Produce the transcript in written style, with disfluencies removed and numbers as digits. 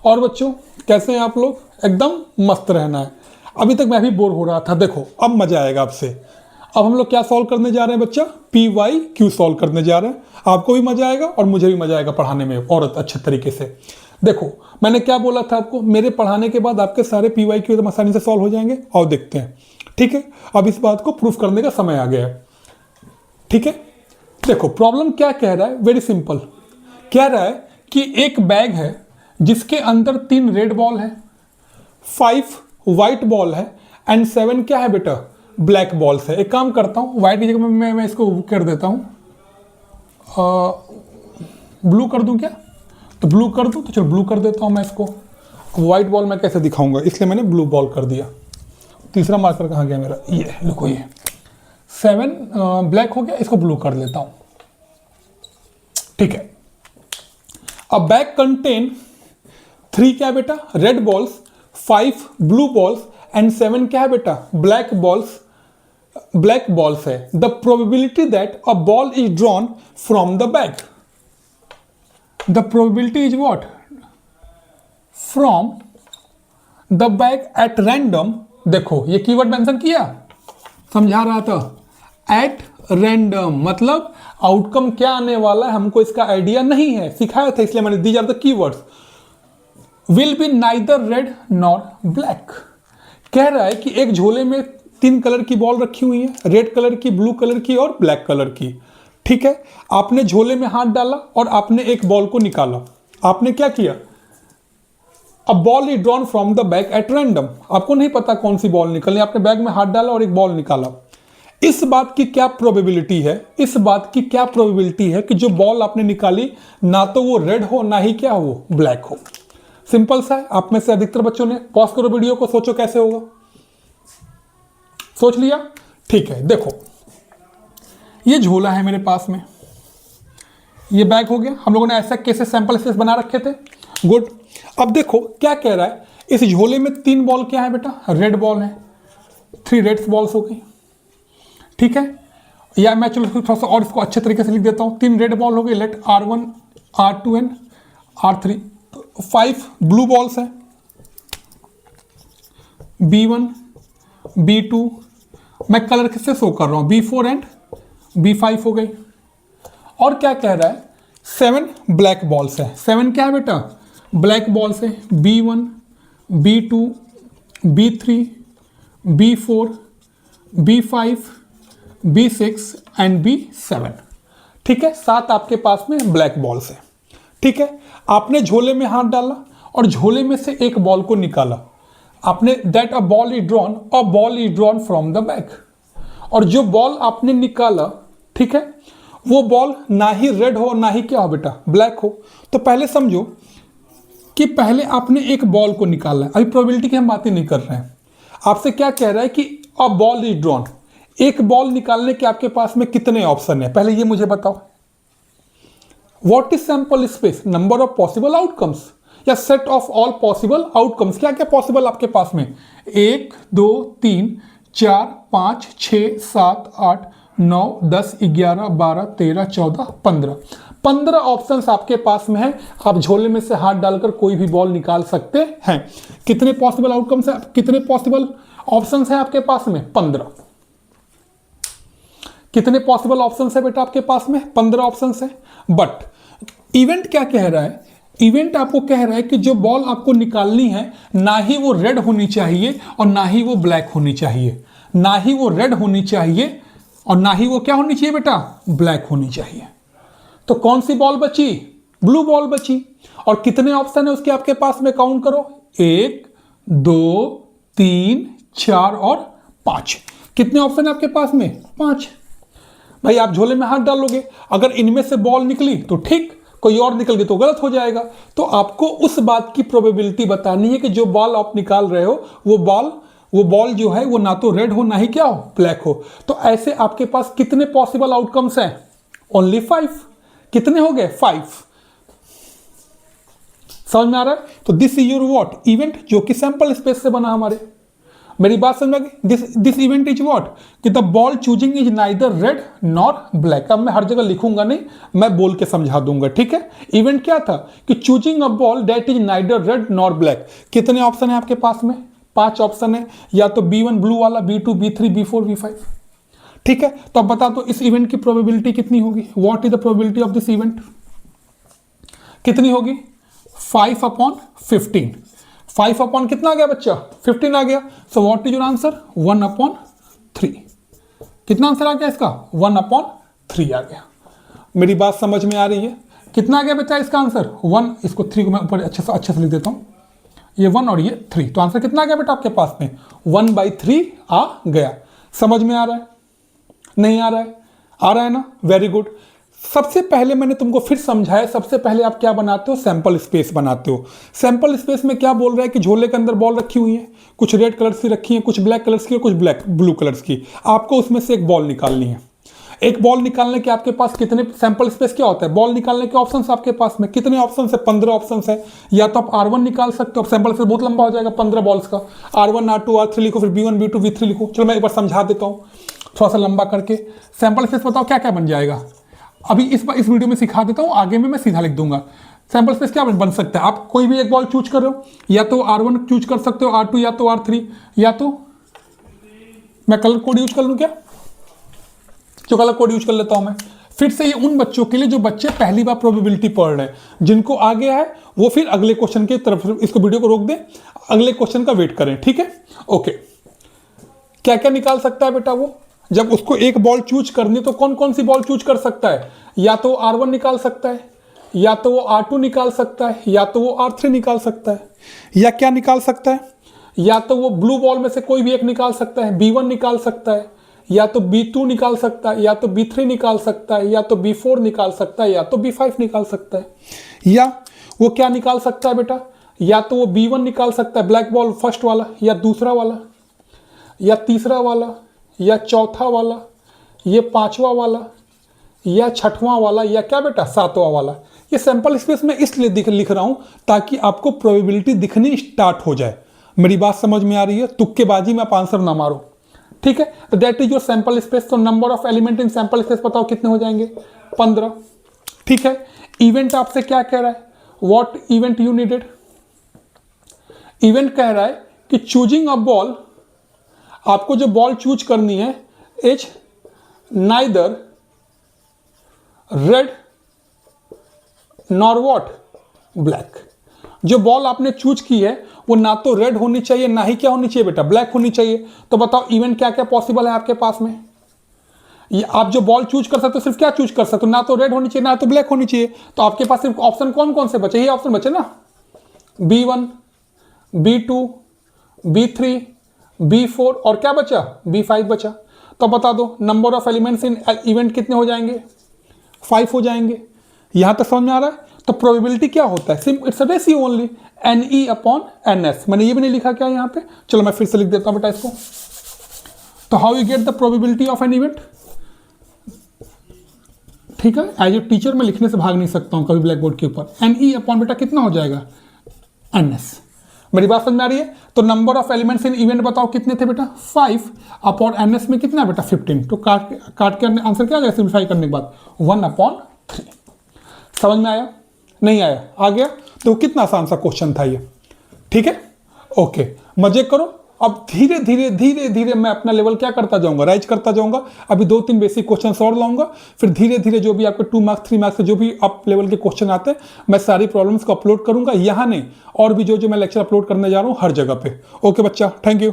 और बच्चों कैसे हैं आप लोग? एकदम मस्त रहना है। अभी तक मैं भी बोर हो रहा था, देखो अब मजा आएगा आपसे। अब हम लोग क्या सॉल्व करने जा रहे हैं बच्चा? PYQ सॉल्व करने जा रहे हैं। आपको भी मजा आएगा और मुझे भी मजा आएगा पढ़ाने में और अच्छे तरीके से। देखो मैंने क्या बोला था आपको, मेरे पढ़ाने के बाद आपके सारे PYQ एकदम आसानी से सॉल्व हो जाएंगे। और देखते हैं, ठीक है? अब इस बात को प्रूफ करने का समय आ गया है, ठीक है? देखो प्रॉब्लम क्या कह रहा है, वेरी सिंपल। कह रहा है कि एक बैग है जिसके अंदर 3 रेड बॉल है, 5 व्हाइट बॉल है एंड 7 क्या है बेटा? ब्लैक बॉल्स है। एक काम करता हूँ, व्हाइट की जगह मैं इसको कर देता हूँ, ब्लू कर दूं क्या? तो ब्लू कर दूं, तो चलो ब्लू कर देता हूँ मैं इसको। व्हाइट बॉल मैं कैसे दिखाऊंगा, इसलिए मैंने ब्लू बॉल कर दिया। तीसरा मार्कर कहाँ गया मेरा? ये देखो, ये 7 ब्लैक हो गया, इसको ब्लू कर लेता हूँ, ठीक है? अब बैग कंटेन 3 क्या बेटा? Red balls, 5 blue balls and 7 क्या है बेटा? ब्लैक बॉल्स है। The probability that a ball is drawn from the bag, the probability is what? From the bag at random. देखो ये कीवर्ड मेंशन किया, समझा रहा था। एट रैंडम मतलब आउटकम क्या आने वाला है हमको इसका आइडिया नहीं है, सिखाया था इसलिए मैंने these are the keywords. Will be neither red nor black. कह रहा है कि एक झोले में 3 कलर की बॉल रखी हुई है, रेड कलर की, ब्लू कलर की और ब्लैक कलर की, ठीक है? आपने झोले में हाथ डाला और आपने एक बॉल को निकाला। आपने क्या किया? A ball is drawn from the bag at random. आपको नहीं पता कौन सी बॉल निकलनी, आपने बैग में हाथ डाला और एक बॉल निकाला। इस बात की क्या प्रोबेबिलिटी है, इस बात की क्या प्रोबेबिलिटी है कि जो बॉल आपने निकाली ना तो वो रेड हो ना ही क्या हो, ब्लैक हो। सिंपल सा है। आप में से अधिकतर बच्चों ने पॉज करो वीडियो को, सोचो कैसे होगा। सोच लिया? ठीक है। देखो ये झोला है मेरे पास में, ये बैग हो गया। हम लोगों ने ऐसा कैसे सैंपल स्पेस बना रखे थे, गुड। अब देखो क्या कह रहा है, इस झोले में 3 बॉल क्या है बेटा? रेड बॉल है, 3 रेड बॉल्स हो गई, ठीक है? या मैं चलो थोड़ा सा और इसको अच्छे तरीके से लिख देता हूं। 3 रेड बॉल हो गई, late R1 R2 and R3। 5 blue balls है, B1 B2, मैं कलर किससे शो कर रहा हूं? B4 एंड B5 हो गई। और क्या कह रहा है? 7 ब्लैक बॉल्स है। 7 क्या है बेटा? ब्लैक बॉल्स है, B1 B2 B3 B4 B5 B6 and B7, ठीक है? 7 आपके पास में ब्लैक बॉल्स है, ठीक है? आपने झोले में हाथ डाला और झोले में से एक बॉल को निकाला। आपने that a ball is drawn from the bag. और जो बॉल आपने निकाला, ठीक है, वो बॉल ना ही रेड हो ना ही क्या हो बेटा? ब्लैक हो। तो पहले समझो कि पहले आपने एक बॉल को निकाला है। अभी प्रोबेबिलिटी की हम बातें नहीं कर रहे हैं। आपसे क्या कह रहा है कि अ बॉल इज ड्रॉन। एक बॉल निकालने के आपके पास में कितने ऑप्शन है, पहले ये मुझे बताओ। What is sample space? Number of possible outcomes या set of all possible outcomes. क्या क्या पॉसिबल आपके पास में? 1 2 3 4 5 6 7 8 9 10 11 12 13 14 15 ऑप्शंस आपके पास में है। आप झोले में से हाथ डालकर कोई भी बॉल निकाल सकते हैं। कितने पॉसिबल आउटकम्स है, कितने पॉसिबल ऑप्शंस है आपके पास में? 15। कितने पॉसिबल ऑप्शंस है बेटा आपके पास में? 15 ऑप्शंस है। बट इवेंट क्या कह रहा है? इवेंट आपको कह रहा है कि जो बॉल आपको निकालनी है ना ही वो रेड होनी चाहिए और ना ही वो ब्लैक होनी चाहिए, ना ही वो रेड होनी चाहिए और ना ही वो क्या होनी चाहिए बेटा? ब्लैक होनी चाहिए। तो कौन सी बॉल बची? ब्लू बॉल बची। और कितने ऑप्शन है उसके आपके पास में? काउंट करो, 1 2 3 4 और 5। कितने ऑप्शन है आपके पास में? 5। भाई आप झोले में हाथ डालोगे, अगर इनमें से बॉल निकली तो ठीक, कोई और निकल गई तो गलत हो जाएगा। तो आपको उस बात की प्रोबेबिलिटी बतानी है कि जो बॉल आप निकाल रहे हो वो बॉल जो है वो ना तो रेड हो ना ही क्या हो? ब्लैक हो। तो ऐसे आपके पास कितने पॉसिबल आउटकम्स हैं? ओनली 5। कितने हो गए? 5। समझ में आ रहा है? तो this is your what? Event, जो कि सैंपल स्पेस से बना हमारे। मेरी बात समझ में आ गई? दिस इवेंट इज व्हाट कि the ball choosing is neither red nor black. अब मैं हर जगह लिखूंगा नहीं, मैं बोल के समझा दूंगा, ठीक है। इवेंट क्या था कि choosing a ball that is neither red nor black. कितने ऑप्शन है आपके पास में? 5 ऑप्शन है, या तो B1 ब्लू वाला, B2, B3, B4, B5, ठीक है। तो अब बता दो इस इवेंट की प्रोबेबिलिटी कितनी होगी? What is the probability of this event? कितनी होगी? 5/15। 5 अपॉन कितना आ गया बच्चा? 15 आ गया। So what is your answer? 1/3। कितना आंसर आ गया इसका? 1/3 आ गया। मेरी बात समझ में आ रही है? कितना आ गया बच्चा इसका आंसर? 1। इसको 3 को मैं ऊपर अच्छे से लिख देता हूं, ये 1 और ये 3। तो आंसर कितना आ गया बेटा आपके पास में? 1/3 आ गया। समझ में आ रहा है? नहीं आ रहा है? आ रहा है ना? Very good. सबसे पहले मैंने तुमको फिर समझाया, सबसे पहले आप क्या बनाते हो? सैंपल स्पेस बनाते हो। सैंपल स्पेस में क्या बोल रहा है कि झोले के अंदर बॉल रखी हुई है, कुछ रेड कलर्स की रखी है, कुछ ब्लैक कलर्स की और कुछ ब्लू कलर्स की। आपको उसमें से एक बॉल निकालनी है। एक बॉल निकालने के आपके पास कितने सैंपल स्पेस क्या होता है? बॉल निकालने के ऑप्शन आपके पास में कितने ऑप्शन है? 15 ऑप्शन है। या तो आप R1 निकाल सकते हो, सैंपल स्पेस बहुत लंबा हो जाएगा 15 बॉल्स का। R1, R2, R3 लिखो, फिर B1, B2, B3 लिखो। चलो मैं एक बार समझा देता हूँ थोड़ा सा लंबा करके। सैंपल स्पेस बताओ क्या क्या बन जाएगा? अभी इस वीडियो में सिखा देता हूँ, आगे में मैं सीधा लिख दूंगा। सैंपल स्पेस क्या बन सकता है? आप कोई भी एक बॉल चूज कर रहे हो, या तो R1 चूज कर सकते हो, R2 या तो R3, या तो मैं कलर कोड यूज कर लूँ क्या? जो कलर कोड यूज कर लेता हूं मैं। फिर से ये उन बच्चों के लिए जो बच्चे पहली बार प्रोबेबिलिटी पढ़ रहे हैं, जिनको आ गया है वो फिर अगले क्वेश्चन की तरफ, इसको वीडियो को रोक दें, अगले क्वेश्चन का वेट करें, ठीक है। ओके, क्या क्या निकाल सकता है बेटा वो? जब उसको एक बॉल चूज करनी तो कौन कौन सी बॉल चूज कर सकता है? या तो R1 निकाल सकता है, या तो वो R2 निकाल सकता है, या तो वो R3 निकाल सकता है, या क्या निकाल सकता है? या तो वो ब्लू बॉल में से कोई भी एक निकाल सकता है, B1 निकाल सकता है, या तो B2 निकाल सकता है, या तो B3 निकाल सकता है, या तो B4 निकाल सकता है, या तो B5 निकाल सकता है। या वो क्या निकाल सकता है बेटा? या तो वो B1 निकाल सकता है, ब्लैक बॉल फर्स्ट वाला, या दूसरा वाला, या तीसरा वाला, या चौथा वाला, ये 5वां वाला, या 6वां वाला, या क्या बेटा 7वां वाला। ये सैंपल स्पेस में इसलिए लिख रहा हूं ताकि आपको प्रोबेबिलिटी दिखनी स्टार्ट हो जाए। मेरी बात समझ में आ रही है? तुक्केबाजी में आप आंसर ना मारो, ठीक है। तो that is your sample space. तो number of element in sample space बताओ कितने हो जाएंगे? 15, ठीक है। इवेंट आपसे क्या कह रहा है? What event you needed? Event कह रहा है कि चूजिंग अ बॉल, आपको जो बॉल चूज करनी है is neither red nor what black. जो बॉल आपने चूज की है वो ना तो रेड होनी चाहिए, ना ही क्या होनी चाहिए बेटा? ब्लैक होनी चाहिए। तो बताओ इवेंट क्या क्या पॉसिबल है आपके पास में? ये आप जो बॉल चूज कर सकते हो, सिर्फ क्या चूज कर सकते हो? ना तो रेड होनी चाहिए, ना तो ब्लैक होनी चाहिए। तो आपके पास सिर्फ ऑप्शन कौन कौन से बचे? ये ऑप्शन बचे ना, B1, B2, B3, B4 और क्या बचा? B5 बचा। तो बता दो number of elements in event कितने हो जाएंगे? 5 हो जाएंगे। यहां तक समझ में आ रहा है? तो प्रोबेबिलिटी क्या होता है? It's a ratio only, NE/NS। मैंने ये भी नहीं लिखा क्या यहाँ पे? चलो मैं फिर से लिख देता हूं बेटा इसको। तो how you get the probability of an event? ठीक है, एज ए टीचर मैं लिखने से भाग नहीं सकता हूं कभी ब्लैक बोर्ड के ऊपर। NE/ बेटा कितना हो जाएगा? NS। मेरी बात समझ में आ रही है? तो number of elements in event बताओ कितने थे बेटा? 5/NS में कितना बेटा? 15। तो काट के आंसर क्या आ गया सिंप्लीफाई करने के बाद? 1/3। समझ में आया? नहीं आया? आ गया? तो कितना आसान सा क्वेश्चन था ये, ठीक है। ओके, मजे करो। अब धीरे धीरे धीरे धीरे मैं अपना लेवल क्या करता जाऊंगा? राइज करता जाऊंगा। अभी 2-3 बेसिक क्वेश्चन और लाऊंगा, फिर धीरे धीरे जो भी आपके 2 मार्क्स 3 मार्क्स जो भी अप लेवल के क्वेश्चन आते हैं मैं सारी प्रॉब्लम्स को अपलोड करूंगा, यहाँ नहीं और भी जो मैं लेक्चर अपलोड करने जा रहा हूँ हर जगह पे। ओके बच्चा, थैंक यू।